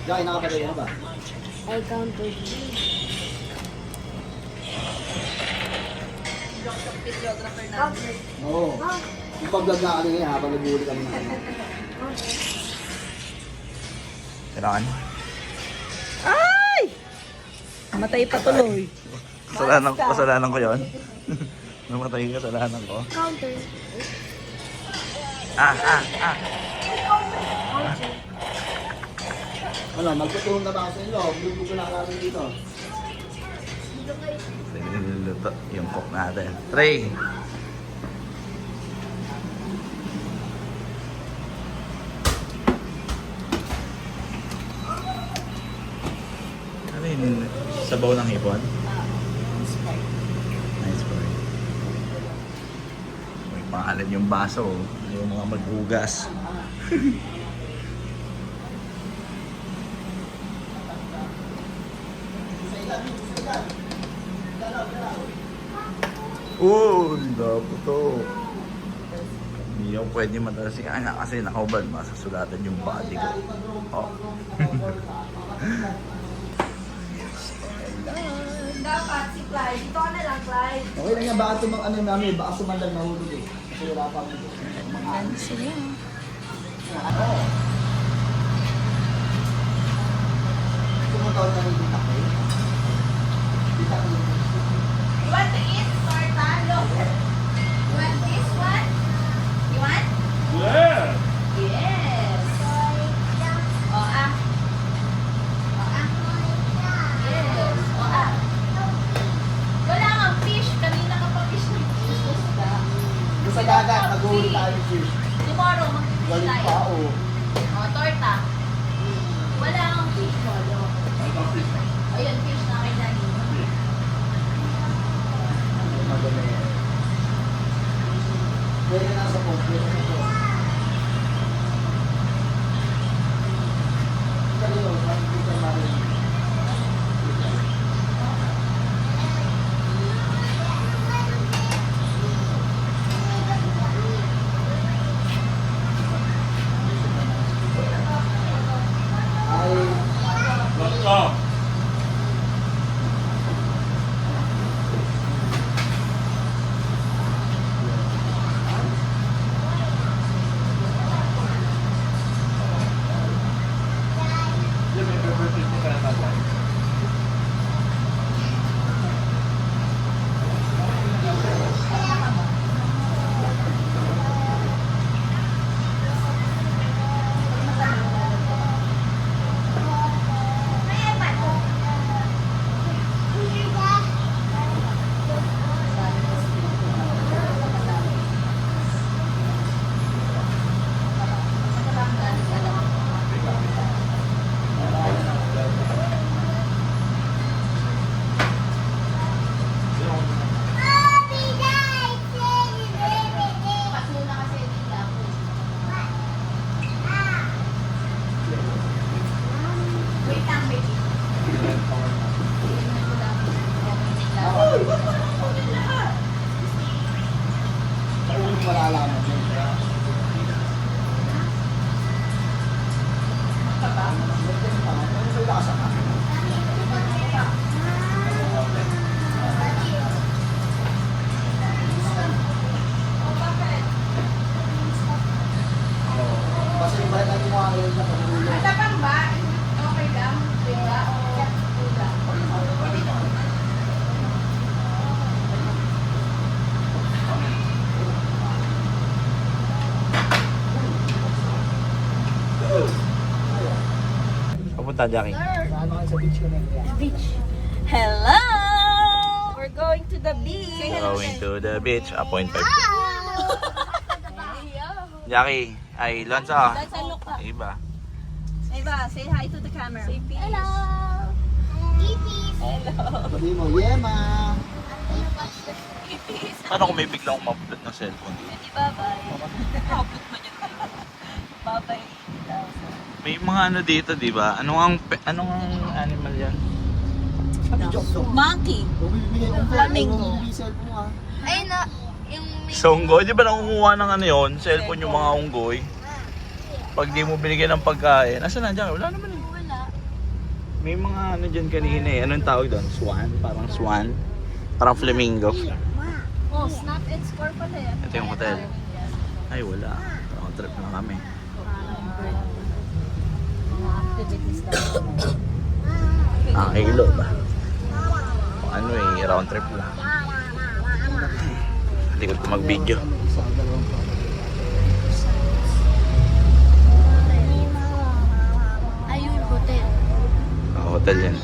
Jackie, nakapatay ka na ba? I counted. Videographer namin. Oo. Yung pag-vlog na kami ngayon habang nag-uuli kami na kami. Kailangan. Ay! Matay pa tuloy. Kasalanan ko yun. Namatay yung kasalanan ko. Counter. Ano, magtutuhon na ba ako sa inyo? Bugo na kami dito. Sige, niluluto yung cook natin. Trey! Ano yun? Sabaw ng hipon? Nice boy. May pangalan yung baso. Yung mga maghugas. Uy, dapat to. Hindi ako pwede matalasing anak kasi nakahubad, masasulatan yung body ko. Oh. Dapat si Clyde. Dito ka na lang, Clyde. Okay lang yan, baka ano namin, baka sumandag nahulog eh. Kasi wala pa kami dito. Ganda sila. Ano? Sumutaw na rin dita ko eh. Dita ko. You want to eat torta? Look. You want this one? You want? Yeah! Yes. O ah. O ah. Yes. O ah. Wala kang fish. Kanina ka pa fish ng isda. Doon sa dagat, nag-uuli tayo fish. Tomorrow, mag-fish Galing tayo. pa, oo. O, torta. Wala kang fish. Wala. Ayun, fish na kay Daddy. Madami. Pwede na sa phone, pwede na sa phone. Dali yun, hindi ka marinig. Malalaman mo. Kasi yung balik natin mo ang ngayon na pag-ulo. Ata pang ba? Okay lang. Diba? Wala. Papunta, Jackie. Saan naman sa beach ko na yan? Beach. Hello! We're going to the beach. Going to the beach. Point 5. Jackie, ay, Lonzo. That's a look up. Iba. Eva, say hi to the camera. Say peace. Hello. Sabi mo, Yema! Paano kung may biglang umabot ng cellphone? Di bye-bye. Habot mo yun. Bye-bye. May mga ano dito, di ba? Anong animal yan? Monkey. Bumibigay ng Flamingo. cellphone mo ah. Ayun na. Yung Sa unggoy, di ba nangunguha ng ano yun? Cellphone yung mga unggoy. Pag di mo binigyan ng pagkain, asa na dyan? Wala naman eh. Wala. May mga ano dyan kanina eh. Anong tawag doon? Swan? Parang swan? Parang flamingo. Oh, snap and score pala yan. Ito yung hotel. Ay, wala. Round trip na kami. Mga activities daw. Ah, ilo ba? O ano eh, round trip lang. Hindi ko mag-video. Sa dalawang pa. Ayun, hotel. Ah, hotel yan.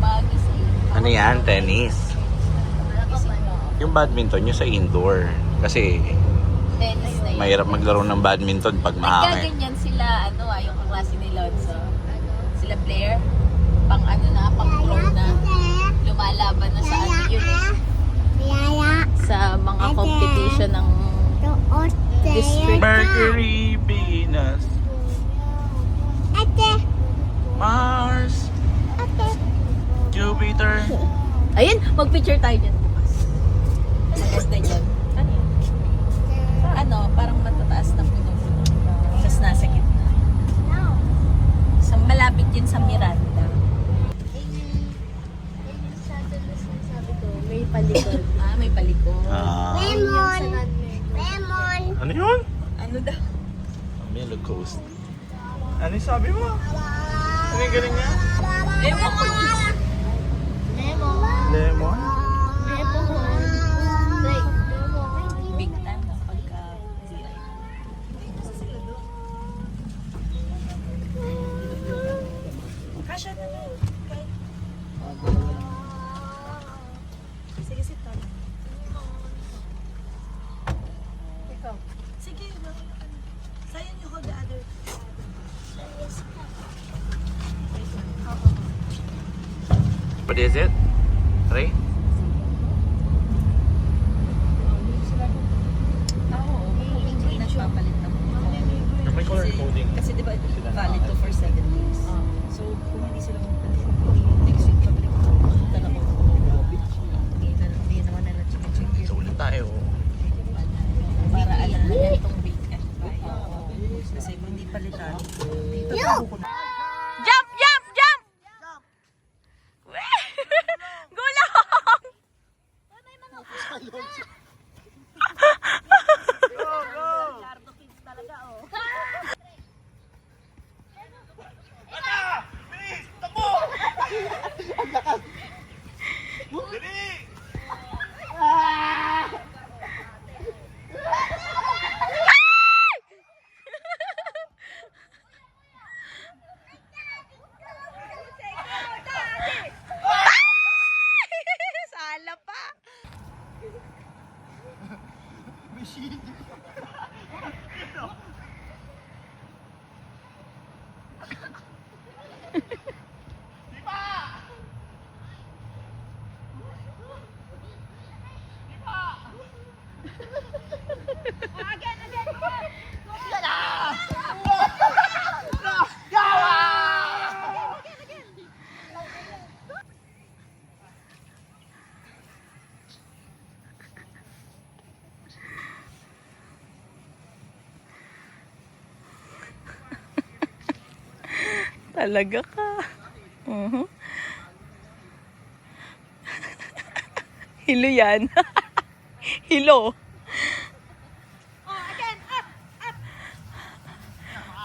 Bagi sa iyo. Ano yan? Tennis. Yung badminton nyo sa indoor. Kasi Tennis na yun. mahirap maglaro ng badminton pag mahangin. Nagkaganyan sila, ano yung kaklase ni Lonzo. Sila Blair. Pang ano na, pang floor na. Lumalaban na sa ano yun eh. Sa mga competition ng district. Mercury, Venus, Mars, Jupiter. Ayun, mag-picture tayo dyan bukas. Maganda dyan. Ano yun? Ano, parang matataas na puno-puno. Tapos nasa gitna. Sa malapit yun sa Miranda. May palikod. Ah, may palikod. Ah, ano yun? Ano daw? Milo Coast. Ano yung sabi mo? Ano yung galing niya? Ewan ko. Lemon? Big time ng pagka-ziray. Kasha na lang. Sige, sit down. Ikaw. Sige, sayang you hold the other. What is it? Ray? Oo, hindi nagpapalit ng May color coding. Kasi di ba valid to for 7 days. So, kung hindi sila magpapalit, next week pabalik ko. Talaga ko. Hindi naman na na-check yun. So ulit tayo. Para alam na yan itong weekend. Kasi kung hindi palitan, dito pa ako. Jump! Jump! Jump! Gulong! Sala pa! Talaga ka. Hilo yan. Hilo.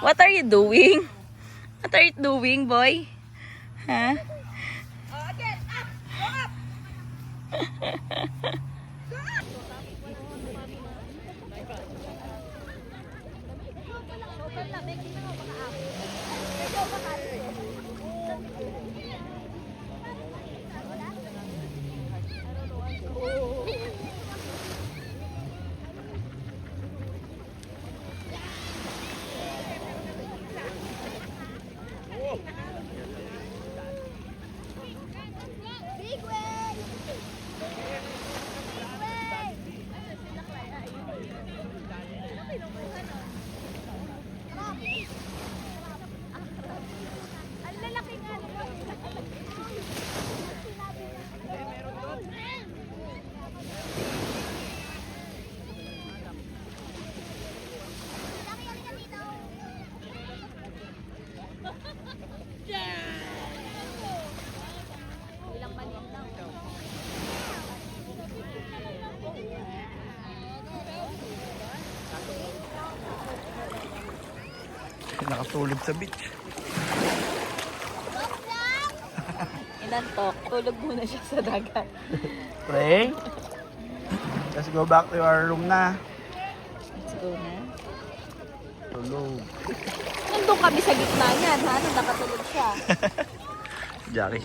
What are you doing? What are you doing, boy? Huh? Big wave! nakatulog sa beach. Inantok, tulog muna siya sa dagat. Pre, let's go back to our room na. Let's go na. Tulog. Nandun kami sa gitna niyan, ha? Nung nakatulog siya. Jackie.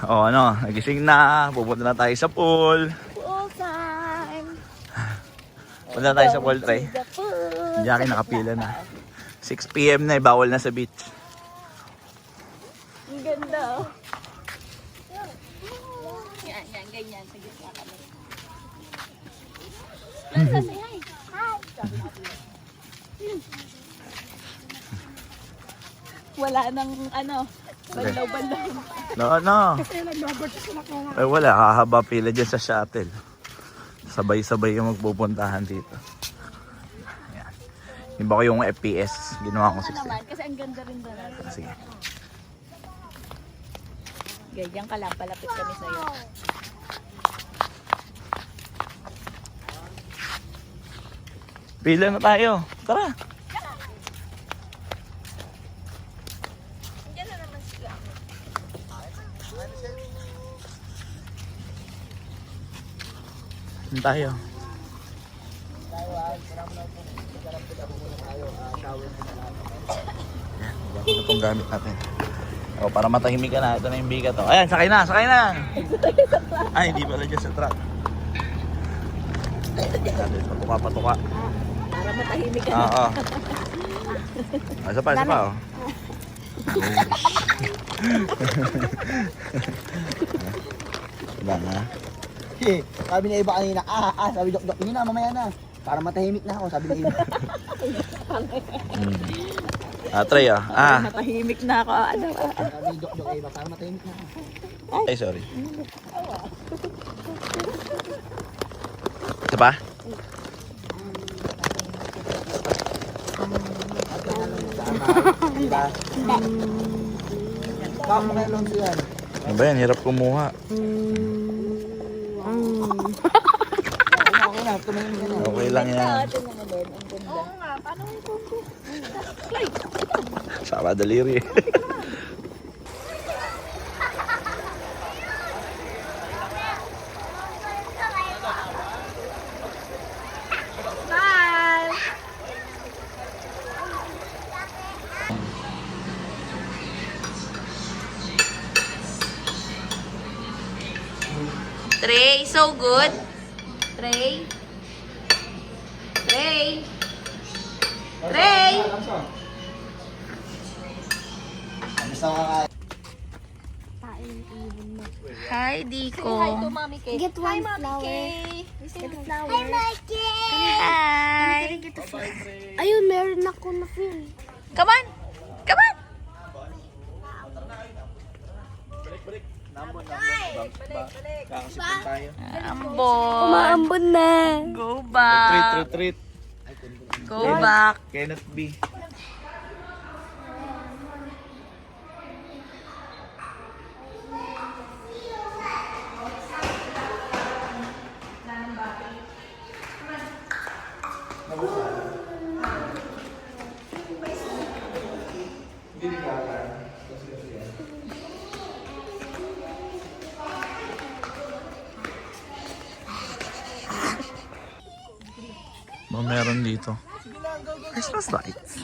Oh, ano, nagising na. Pupunta na tayo sa pool. Full time. Punta na tayo sa pool, Trey. The pool. Jackie nakapila na. 6 PM na, bawal na sa beach. Ang ganda, oh. Yan, yan, ganyan. Sa gitna kami. Lanza, say hi. Hi. Wala nang ano, banlaw-banlaw. No. Ay wala, hahaba pila dyan sa shuttle. Sabay-sabay yung magpupuntahan dito. Ayan. Yung ba ko yung FPS, ginawa ko Ano 60. naman, kasi ang ganda rin doon. Sige. Ganyan ka lang, palapit kami sa'yo. Pila na tayo. Tara. Diyan na naman sila. Saan tayo? Ayan, bago na itong gamit natin. O, para matahimik ka na. Ito na yung bigat. O. Ayan, sakay na, sakay na! Ay, hindi pala dyan sa truck. Patuka-patuka. Para matahimik ka na. Oo. Isa pa, isa pa. Oh. Lang ha. Sabi na iba kanina, sabi Dok, yun na, mamaya na. Para matahimik na ako, sabi na iba. Trey ah. Matahimik na ako. Ano? Sabi ni Dok iba, para matahimik na ako. Ay, sorry. Isa pa? Diba? Baka mo kayo lang siya. Ano ba yan? Hirap kumuha. Okay na, tumingin ka na. Okay lang yan. Tingnan mo din. Ang ganda. Oo nga. Paano yung kuko? Sama daliri. Bye! Trey, so good. Trey. Trey. Trey. Basta makakain. Hi, Dico. Hi to Mommy Kay. Get one Hi, Mommy flower. Kay. Get a flower. Hi, Mikey! Hi. Get a flower. Ayun, meron ako na film. Come on. Come on. Kakasipan tayo. Ambon. Umaambon na. Go back. Retreat. Go back. Cannot be. Meron dito. Christmas lights.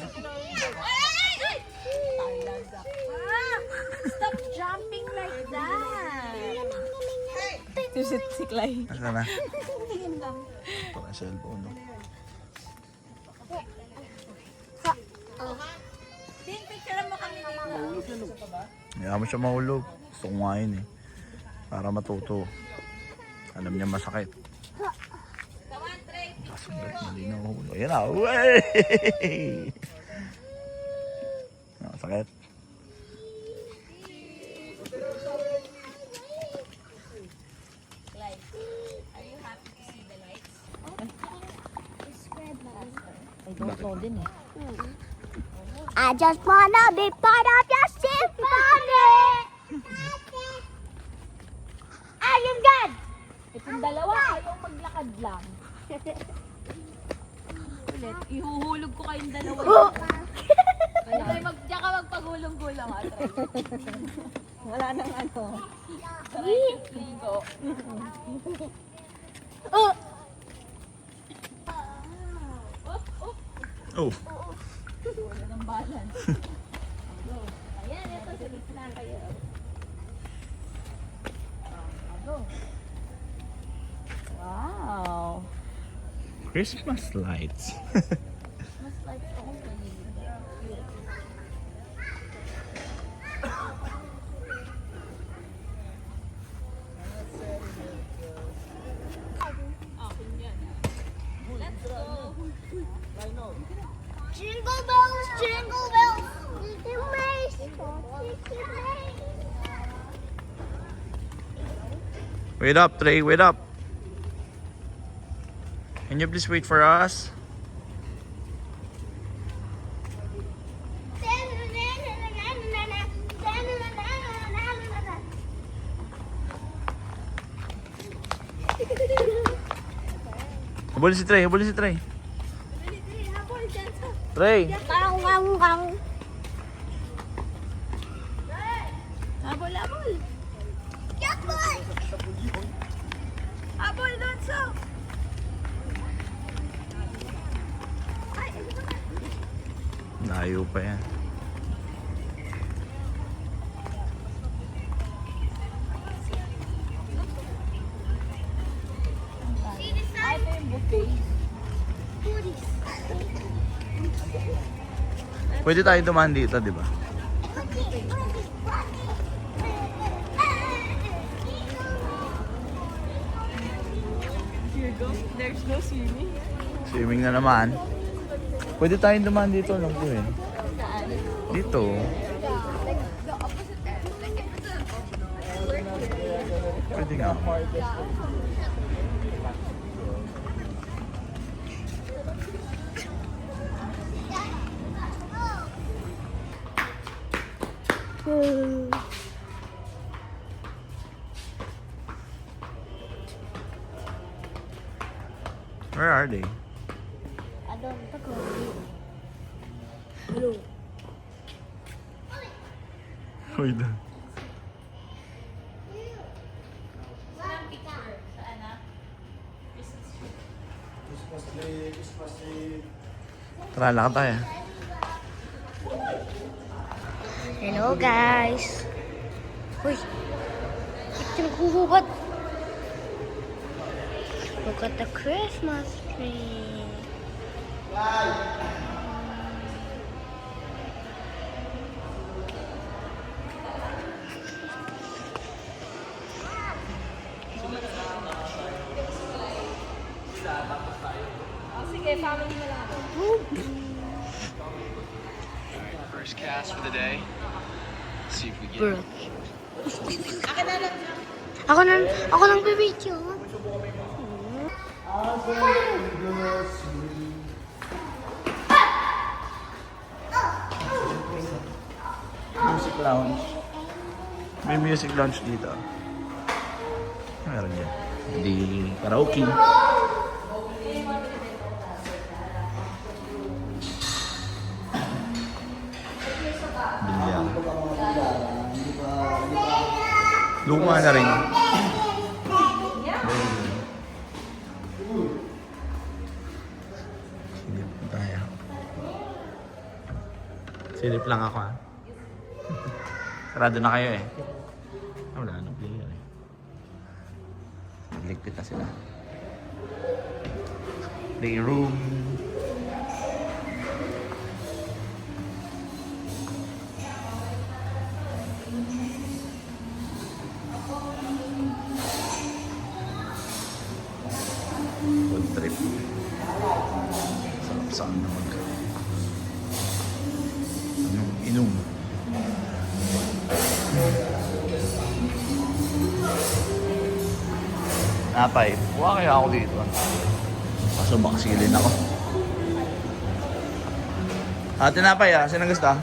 Stop jumping like that. Si Clay. Asa na? Ito ang cellphone. No? Din, picture mo kami dito. Kaya mo siya mahulog. Gusto ko nga yun eh. Para matuto. Alam niya masakit. Kasunod, mali na mahulog. Ayan na. Wey! Sakit. Clay, are you happy to see the lights? I don't know din eh. I just wanna be part of your symphony. Ayun God! Itong dalawa, ayaw maglakad lang. Ulit, ihuhulog ko kayong dalawa. Diyan ka magpagulong-gulong, Ate. Wala nang ano. Ligo. Oh! Oh. Wala ng balance. Go. Ayan, ito. Salit na kayo. Go. Wow. Christmas lights. Mas like akong paligid. Akin yan. Let's go. Jingle bells, jingle bells, little mace, little mace. Wait up, Trey. Wait up. Can you please wait for us? Habulin si Trey. Habulin si Trey. Trey. Kang, kang, kang. Habol, habol. Yakboy! Habol, Lonso. Layo pa yan. Ay, ito yung buffet. Goodies. Pwede tayo dumaan dito, di ba? Here go. There's no swimming. Swimming na naman. Pwede tayong dumaan dito, alam ko eh. Dito. Pwede nga. Where are they? I don't know. Wait lang. Tara, lakad tayo. Hello guys. Uy. Ito naghuhugot. Look at the Christmas tree. First cast for the day. Let's see if we get Bro. Ako nang bibidyo. Music lounge. May music lounge dito. Meron dyan. Di karaoke. Bilyar. Luma na rin. Silip tayo. Silip lang ako ah. Sarado na kayo eh. Wala nang player eh. Nagligpit na sila. Playroom. Food trip. Sarap saan na mag... Anong inom. Napay, buha kaya ako dito. Kaso baksilin ako. Ate Napay ah, sino gusto?